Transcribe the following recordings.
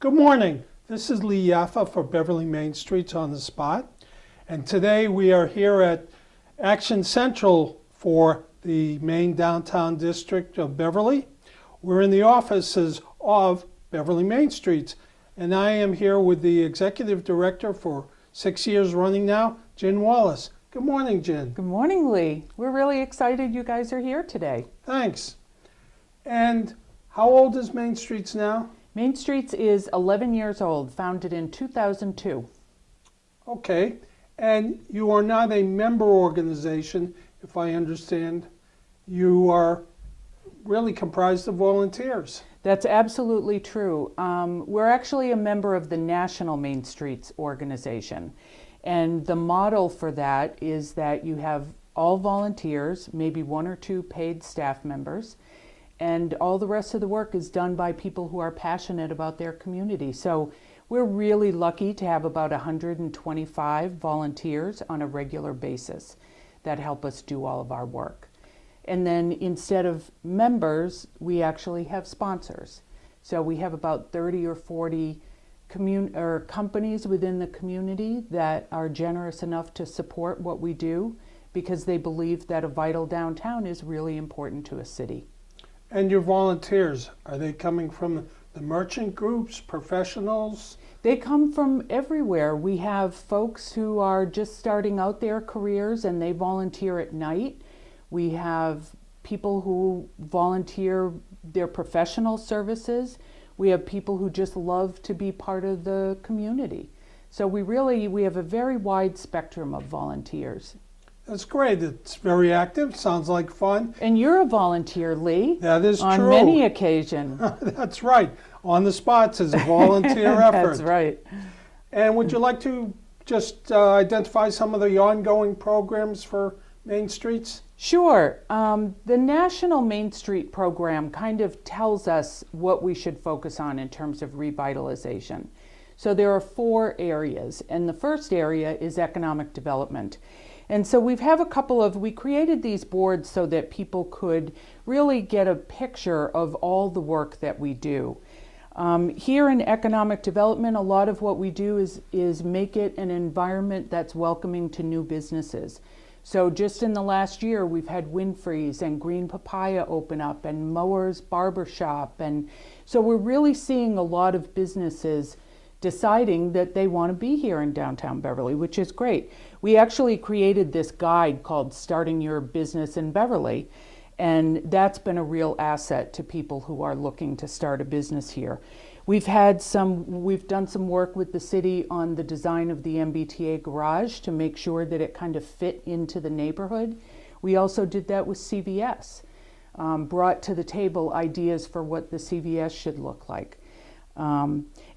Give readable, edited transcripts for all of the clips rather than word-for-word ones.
Good morning. This is Lee Yaffa for Beverly Main Streets on the Spot. And today we are here at Action Central for the main downtown district of Beverly. We're in the offices of Beverly Main Streets. And I am here with the executive director for 6 years running now, Jen Wallace. Good morning, Jen. Good morning, Lee. We're really excited you guys are here today. Thanks. And how old is Main Streets now? Main Streets is 11 years old, founded in 2002. Okay. And you are not a member organization, if I understand. You are really comprised of volunteers. That's absolutely true. We're actually a member of the National Main Streets organization. And the model for that is that you have all volunteers, maybe one or two paid staff members, and all the rest of the work is done by people who are passionate about their community. So we're really lucky to have about 125 volunteers on a regular basis that help us do all of our work. And then instead of members, we actually have sponsors. So we have about 30 or 40 companies within the community that are generous enough to support what we do because they believe that a vital downtown is really important to a city. And your volunteers, are they coming from the merchant groups, professionals? They come from everywhere. We have folks who are just starting out their careers and they volunteer at night. We have people who volunteer their professional services. We have people who just love to be part of the community. So we have a very wide spectrum of volunteers. That's great. It's very active. Sounds like fun. And you're a volunteer, Lee. That is on true. On many occasions. That's right. On the Spots is a volunteer effort. That's right. And would you like to just identify some of the ongoing programs for Main Streets? Sure. The National Main Street program kind of tells us what we should focus on in terms of revitalization. So there are 4 areas, and the first area is economic development. And so we created these boards so that people could really get a picture of all the work that we do. Here in economic development, a lot of what we do is make it an environment that's welcoming to new businesses. So just in the last year, we've had Winfrey's and Green Papaya open up and Mower's Barbershop. And so we're really seeing a lot of businesses deciding that they want to be here in downtown Beverly, which is great. We actually created this guide called Starting Your Business in Beverly. And that's been a real asset to people who are looking to start a business here. We've done some work with the city on the design of the MBTA garage to make sure that it kind of fit into the neighborhood. We also did that with CVS, brought to the table ideas for what the CVS should look like.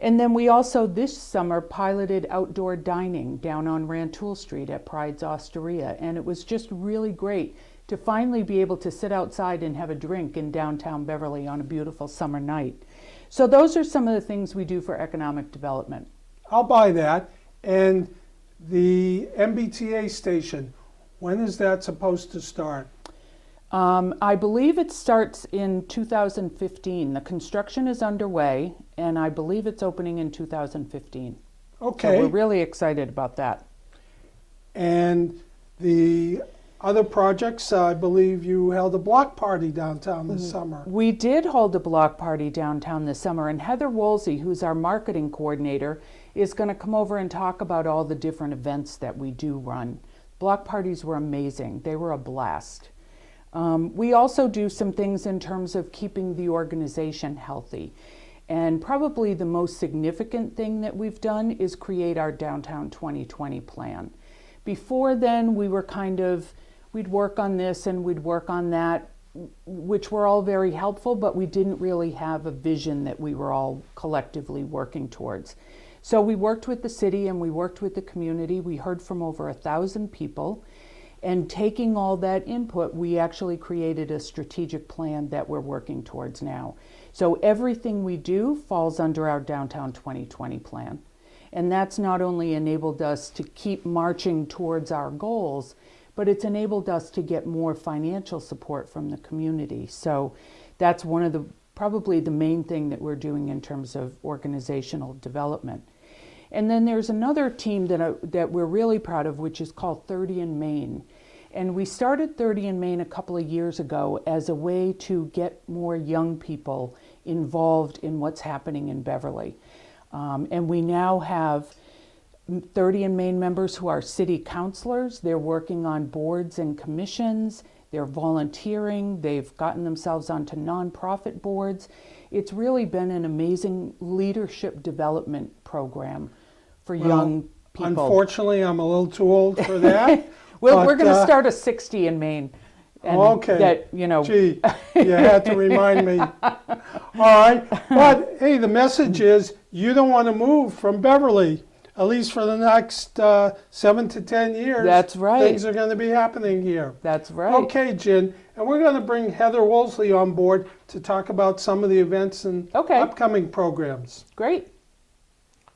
And then we also this summer piloted outdoor dining down on Rantoul Street at Pride's Osteria, and it was just really great to finally be able to sit outside and have a drink in downtown Beverly on a beautiful summer night. So those are some of the things we do for economic development. I'll buy that. And the MBTA station, when is that supposed to start? I believe it starts in 2015. The construction is underway, and I believe it's opening in 2015. Okay. So we're really excited about that. And the other projects, I believe you held a block party downtown this summer. We did hold a block party downtown this summer, and Heather Woolsey, who's our marketing coordinator, is going to come over and talk about all the different events that we do run. Block parties were amazing. They were a blast. We also do some things in terms of keeping the organization healthy. And probably the most significant thing that we've done is create our Downtown 2020 plan. Before then, we were we'd work on this and we'd work on that, which were all very helpful, but we didn't really have a vision that we were all collectively working towards. So we worked with the city and we worked with the community. We heard from over 1,000 people. And taking all that input, we actually created a strategic plan that we're working towards now. So everything we do falls under our Downtown 2020 plan. And that's not only enabled us to keep marching towards our goals, but it's enabled us to get more financial support from the community. So that's one of the probably the main thing that we're doing in terms of organizational development. And then there's another team that we're really proud of, which is called 30 in Maine. And we started 30 in Maine a couple of years ago as a way to get more young people involved in what's happening in Beverly. And we now have 30 in Maine members who are city councilors. They're working on boards and commissions. They're volunteering. They've gotten themselves onto nonprofit boards. It's really been an amazing leadership development program for young people. Unfortunately, I'm a little too old for that. Well, we're going to start a 60 in Maine. And okay. That, you know. Gee, you had to remind me. All right. But, hey, the message is you don't want to move from Beverly, at least for the next 7 to 10 years. That's right. Things are going to be happening here. That's right. Okay, Jen. And we're going to bring Heather Wolseley on board to talk about some of the events and upcoming programs. Great.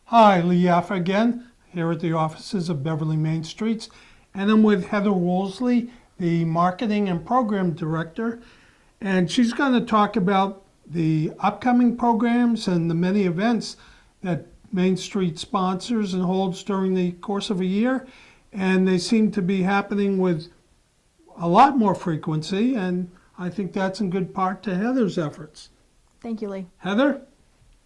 Hi, Lee Yaffa again, here at the offices of Beverly Main Streets. And I'm with Heather Wolseley, the Marketing and Program Director. And she's going to talk about the upcoming programs and the many events that Main Street sponsors and holds during the course of a year. And they seem to be happening with a lot more frequency. And I think that's in good part to Heather's efforts. Thank you, Lee. Heather,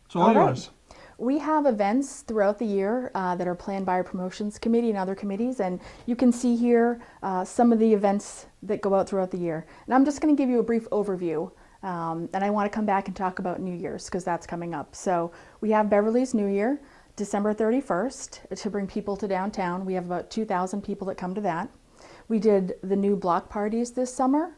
it's all yours. We have events throughout the year that are planned by our promotions committee and other committees, and you can see here some of the events that go out throughout the year. And I'm just going to give you a brief overview, and I want to come back and talk about New Year's because that's coming up. So we have Beverly's New Year, December 31st, to bring people to downtown. We have about 2,000 people that come to that. We did the new block parties this summer.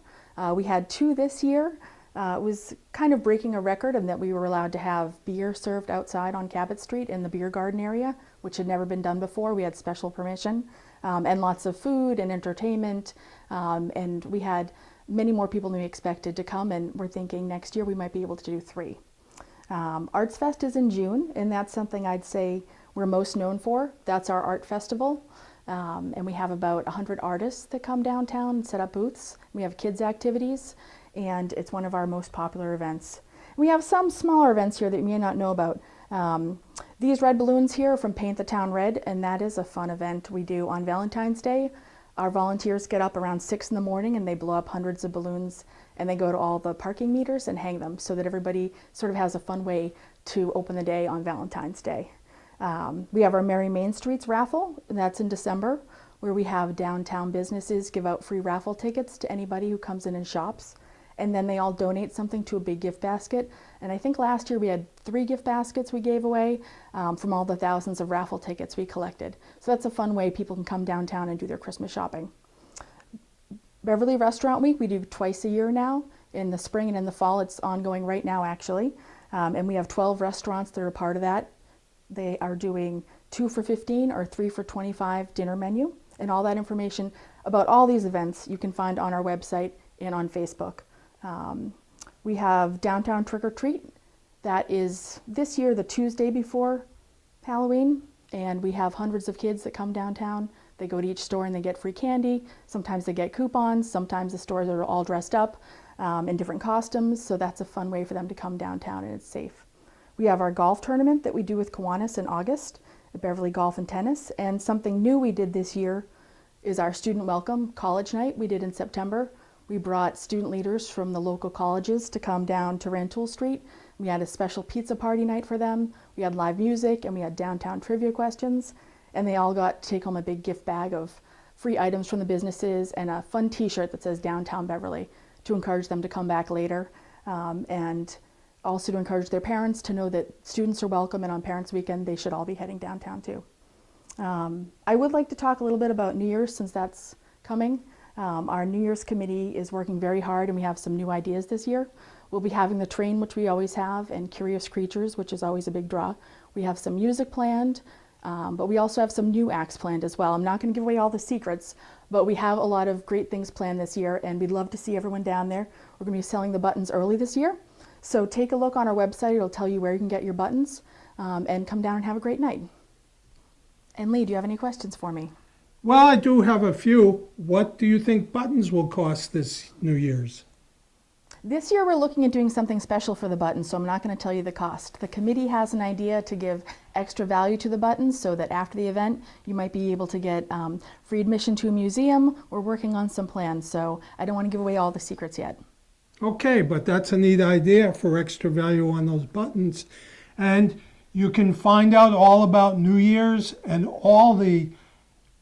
We had 2 this year. It was kind of breaking a record in that we were allowed to have beer served outside on Cabot Street in the beer garden area, which had never been done before. We had special permission, and lots of food and entertainment, and we had many more people than we expected to come, and we're thinking next year we might be able to do 3. Arts Fest is in June, and that's something I'd say we're most known for. That's our art festival. And we have about 100 artists that come downtown and set up booths. We have kids activities, and it's one of our most popular events. We have some smaller events here that you may not know about. These red balloons here are from Paint the Town Red, and that is a fun event we do on Valentine's Day. Our volunteers get up around 6 in the morning and they blow up hundreds of balloons, and they go to all the parking meters and hang them so that everybody sort of has a fun way to open the day on Valentine's Day. We have our Merry Main Streets raffle, and that's in December, where we have downtown businesses give out free raffle tickets to anybody who comes in and shops. And then they all donate something to a big gift basket. And I think last year we had 3 gift baskets we gave away from all the thousands of raffle tickets we collected. So that's a fun way people can come downtown and do their Christmas shopping. Beverly Restaurant Week, we do twice a year now. In the spring and in the fall, it's ongoing right now actually. And we have 12 restaurants that are a part of that. They are doing 2 for $15 or 3 for $25 dinner menu. And all that information about all these events you can find on our website and on Facebook. We have Downtown Trick or Treat. That is this year the Tuesday before Halloween, and we have hundreds of kids that come downtown. They go to each store and they get free candy. Sometimes they get coupons. Sometimes the stores are all dressed up in different costumes, so that's a fun way for them to come downtown, and it's safe. We have our golf tournament that we do with Kiwanis in August at Beverly Golf and Tennis, and something new we did this year is our student welcome college night we did in September. We brought student leaders from the local colleges to come down to Rantoul Street. We had a special pizza party night for them. We had live music, and we had downtown trivia questions. And they all got to take home a big gift bag of free items from the businesses and a fun t-shirt that says Downtown Beverly to encourage them to come back later. And also to encourage their parents to know that students are welcome, and on Parents Weekend they should all be heading downtown too. I would like to talk a little bit about New Year's since that's coming. Our New Year's committee is working very hard, and we have some new ideas this year. We'll be having the train, which we always have, and Curious Creatures, which is always a big draw. We have some music planned, but we also have some new acts planned as well. I'm not going to give away all the secrets, but we have a lot of great things planned this year, and we'd love to see everyone down there. We're going to be selling the buttons early this year, so take a look on our website. It'll tell you where you can get your buttons, and come down and have a great night. And Lee, do you have any questions for me? Well, I do have a few. What do you think buttons will cost this New Year's? This year we're looking at doing something special for the buttons, so I'm not going to tell you the cost. The committee has an idea to give extra value to the buttons so that after the event you might be able to get free admission to a museum. We're working on some plans, so I don't want to give away all the secrets yet. Okay, but that's a neat idea for extra value on those buttons. And you can find out all about New Year's and all the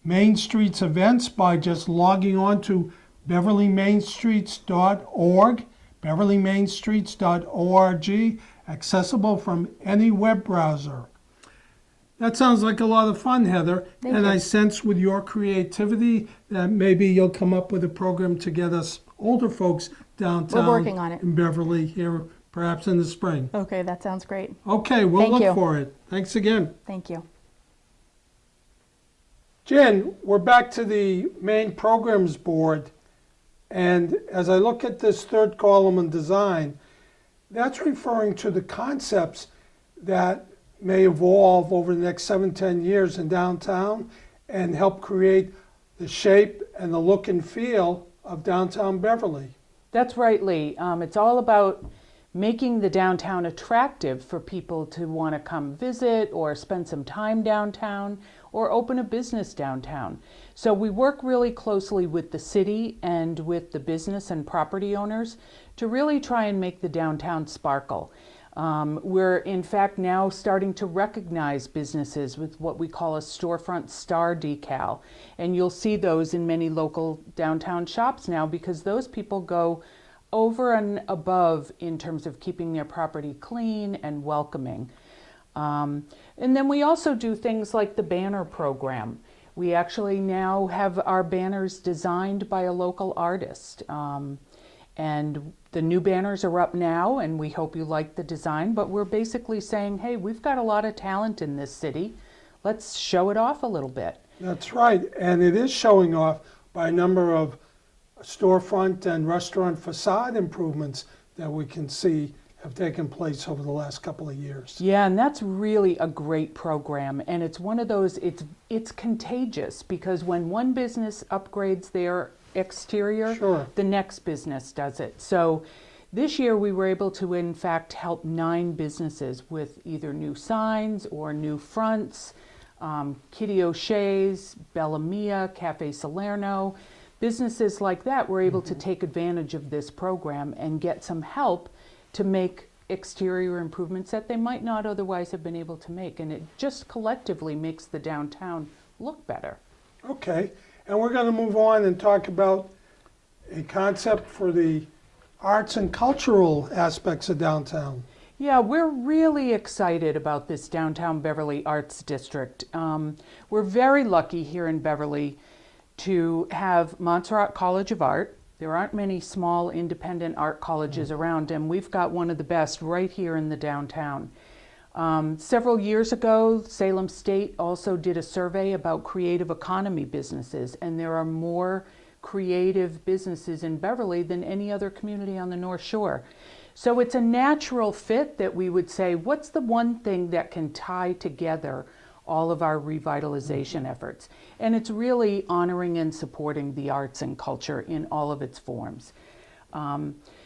Main Streets events by just logging on to beverlymainstreets.org, beverlymainstreets.org, accessible from any web browser. That sounds like a lot of fun, Heather. Thank and you. I sense with your creativity that maybe you'll come up with a program to get us older folks downtown We're working on it. in Beverly here, perhaps in the spring. Okay, that sounds great. Okay, we'll Thank look you. for it. Thanks again. Thank you. Jen, we're back to the main programs board. And as I look at this third column in design, that's referring to the concepts that may evolve over the next 7-10 years in downtown and help create the shape and the look and feel of downtown Beverly. That's right, Lee. It's all about making the downtown attractive for people to want to come visit or spend some time downtown or open a business downtown. So we work really closely with the city and with the business and property owners to really try and make the downtown sparkle. We're in fact now starting to recognize businesses with what we call a storefront star decal. And you'll see those in many local downtown shops now because those people go over and above in terms of keeping their property clean and welcoming. And then we also do things like the banner program. We actually now have our banners designed by a local artist. And the new banners are up now, and we hope you like the design, but we're basically saying, hey, we've got a lot of talent in this city. Let's show it off a little bit. That's right, and it is showing off by a number of storefront and restaurant facade improvements that we can see have taken place over the last couple of years. Yeah, and that's really a great program, and it's one of those, it's contagious because when one business upgrades their exterior, Sure. the next business does it. So this year we were able to in fact help 9 businesses with either new signs or new fronts, Kitty O'Shea's, Bella Mia, Cafe Salerno. Businesses like that were able to take advantage of this program and get some help to make exterior improvements that they might not otherwise have been able to make. And it just collectively makes the downtown look better. Okay, and we're going to move on and talk about a concept for the arts and cultural aspects of downtown. Yeah, we're really excited about this Downtown Beverly Arts District. We're very lucky here in Beverly to have Montserrat College of Art. There aren't many small independent art colleges around, and we've got one of the best right here in the downtown. Several years ago, Salem State also did a survey about creative economy businesses, and there are more creative businesses in Beverly than any other community on the North Shore. So it's a natural fit that we would say, what's the one thing that can tie together all of our revitalization efforts? And it's really honoring and supporting the arts and culture in all of its forms.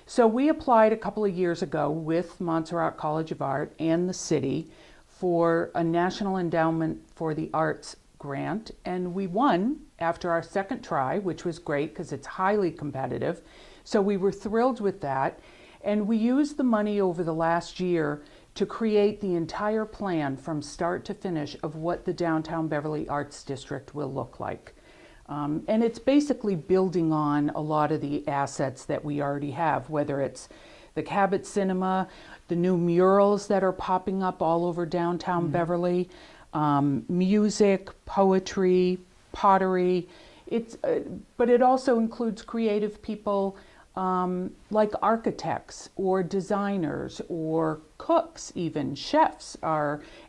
So we applied a couple of years ago with Montserrat College of Art and the city for a National Endowment for the Arts grant, and we won after our second try, which was great because it's highly competitive. So we were thrilled with that, and we used the money over the last year to create the entire plan from start to finish of what the Downtown Beverly Arts District will look like. And it's basically building on a lot of the assets that we already have, whether it's the Cabot Cinema, the new murals that are popping up all over downtown Beverly, music, poetry, pottery. But it also includes creative people like architects or designers or cooks, even chefs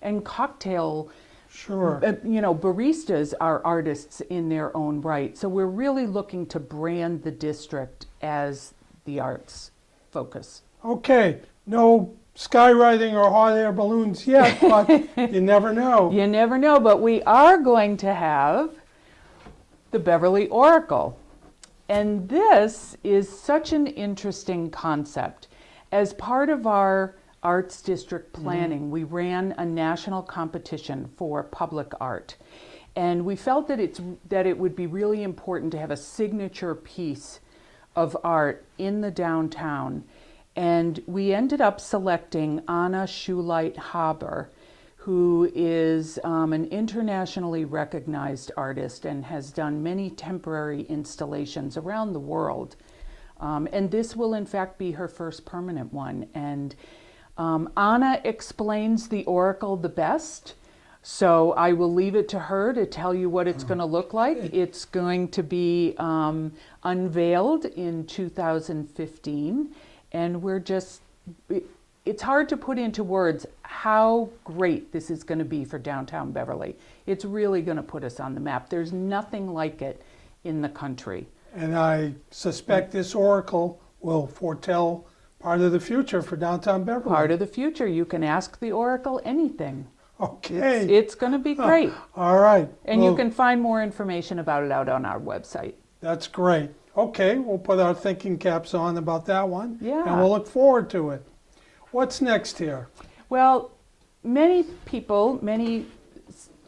and cocktail. Sure. Baristas are artists in their own right. So we're really looking to brand the district as the arts focus. Okay, no skywriting or hot air balloons yet, but you never know. You never know, but we are going to have the Beverly Oracle. And this is such an interesting concept. As part of our Arts District planning, we ran a national competition for public art. And we felt that it would be really important to have a signature piece of art in the downtown. And we ended up selecting Anna Schuleit Haber, who is an internationally recognized artist and has done many temporary installations around the world. And this will in fact be her first permanent one. And Anna explains the oracle the best, so I will leave it to her to tell you what it's going to look like. It's going to be unveiled in 2015, and it's hard to put into words how great this is going to be for downtown Beverly. It's really going to put us on the map. There's nothing like it in the country. And I suspect this oracle will foretell part of the future for downtown Beverly. Part of the future. You can ask the oracle anything. Okay. It's going to be great. All right. And Well, you can find more information about it out on our website. That's great. Okay, we'll put our thinking caps on about that one. Yeah. And we'll look forward to it. What's next here? Well, many people, many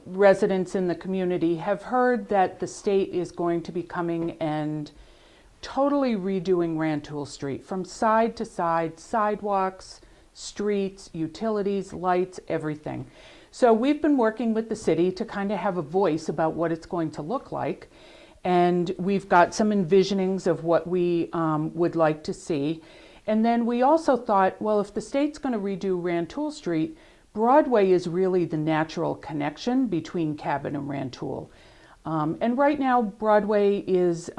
residents in the community have heard that the state is going to be coming and totally redoing Rantoul Street from side to side, sidewalks, streets, utilities, lights, everything. So we've been working with the city to kind of have a voice about what it's going to look like. And we've got some envisionings of what we would like to see. And then we also thought, well, if the state's going to redo Rantoul Street, Broadway is really the natural connection between Cabot and Rantoul. And right now, Broadway is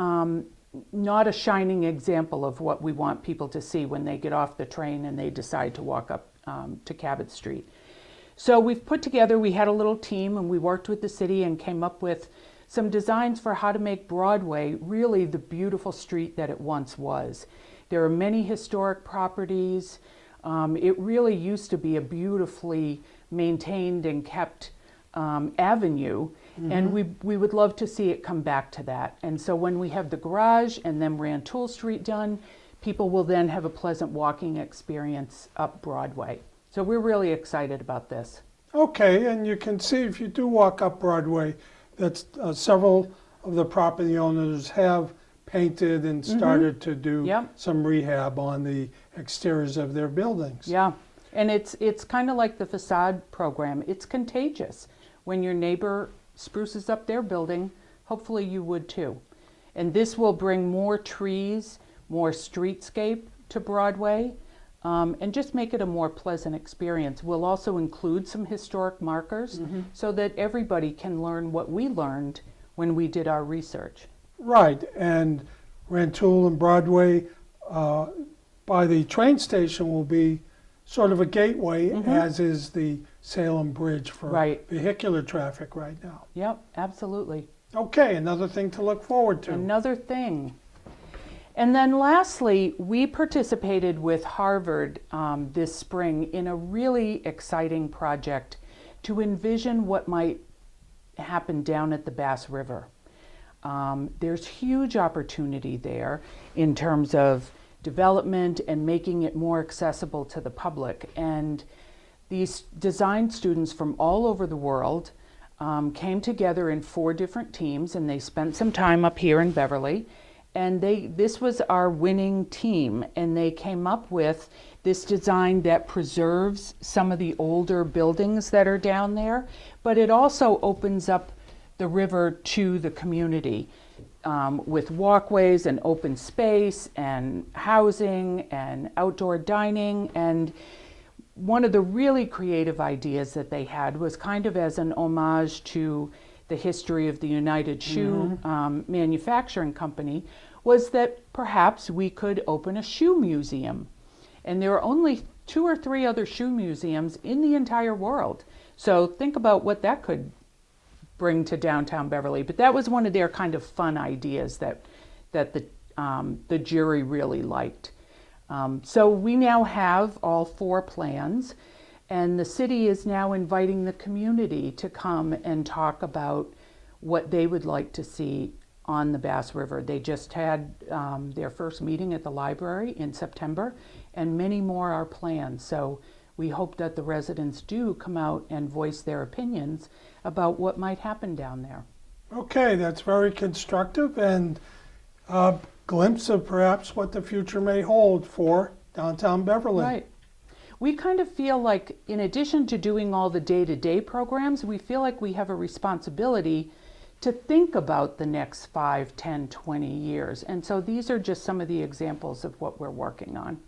not a shining example of what we want people to see when they get off the train and they decide to walk up to Cabot Street. So we had a little team and we worked with the city and came up with some designs for how to make Broadway really the beautiful street that it once was. There are many historic properties. It really used to be a beautifully maintained and kept avenue, and we would love to see it come back to that. And so when we have the garage and then Rantoul Street done, people will then have a pleasant walking experience up Broadway. So we're really excited about this. Okay, and you can see if you do walk up Broadway that several of the property owners have painted and started to do some rehab on the exteriors of their buildings. Yeah, and it's kind of like the facade program. It's contagious. When your neighbor spruces up their building, hopefully you would too. And this will bring more trees, more streetscape to Broadway, and just make it a more pleasant experience. We'll also include some historic markers so that everybody can learn what we learned when we did our research. Right, and Rantoul and Broadway by the train station will be sort of a gateway, as is the Salem Bridge for vehicular traffic right now. Yep, absolutely. Okay, another thing to look forward to. Another thing. And then lastly, we participated with Harvard this spring in a really exciting project to envision what might happen down at the Bass River. There's huge opportunity there in terms of development and making it more accessible to the public. And these design students from all over the world came together in 4 different teams, and they spent some time up here in Beverly. And this was our winning team, and they came up with this design that preserves some of the older buildings that are down there, but it also opens up the river to the community with walkways and open space and housing and outdoor dining. And one of the really creative ideas that they had was kind of as an homage to the history of the United Shoe Manufacturing Company, was that perhaps we could open a shoe museum. And there are only 2 or 3 other shoe museums in the entire world. So think about what that could bring to downtown Beverly. But that was one of their kind of fun ideas that the jury really liked. So we now have all 4 plans, and the city is now inviting the community to come and talk about what they would like to see on the Bass River. They just had their first meeting at the library in September, and many more are planned. So we hope that the residents do come out and voice their opinions about what might happen down there. Okay, that's very constructive and a glimpse of perhaps what the future may hold for downtown Beverly. Right. We kind of feel like, in addition to doing all the day-to-day programs, we feel like we have a responsibility to think about the next 5, 10, 20 years. And so these are just some of the examples of what we're working on.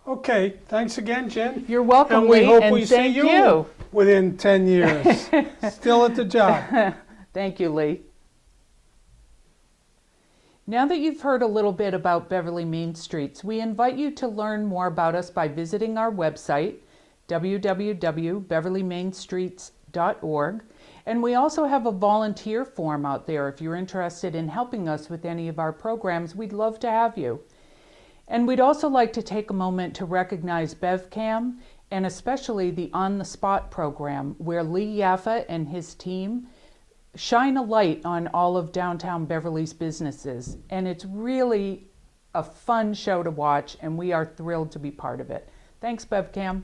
Okay, thanks again, Jen. You're welcome, And we Lee, hope and we see thank you you. within 10 years. Still at the job. Thank you, Lee. Now that you've heard a little bit about Beverly Main Streets, we invite you to learn more about us by visiting our website, www.beverlymainstreets.org. And we also have a volunteer form out there. If you're interested in helping us with any of our programs, we'd love to have you. And we'd also like to take a moment to recognize BevCam, and especially the On the Spot program, where Lee Yaffa and his team shine a light on all of downtown Beverly's businesses. And it's really a fun show to watch, and we are thrilled to be part of it. Thanks, BevCam.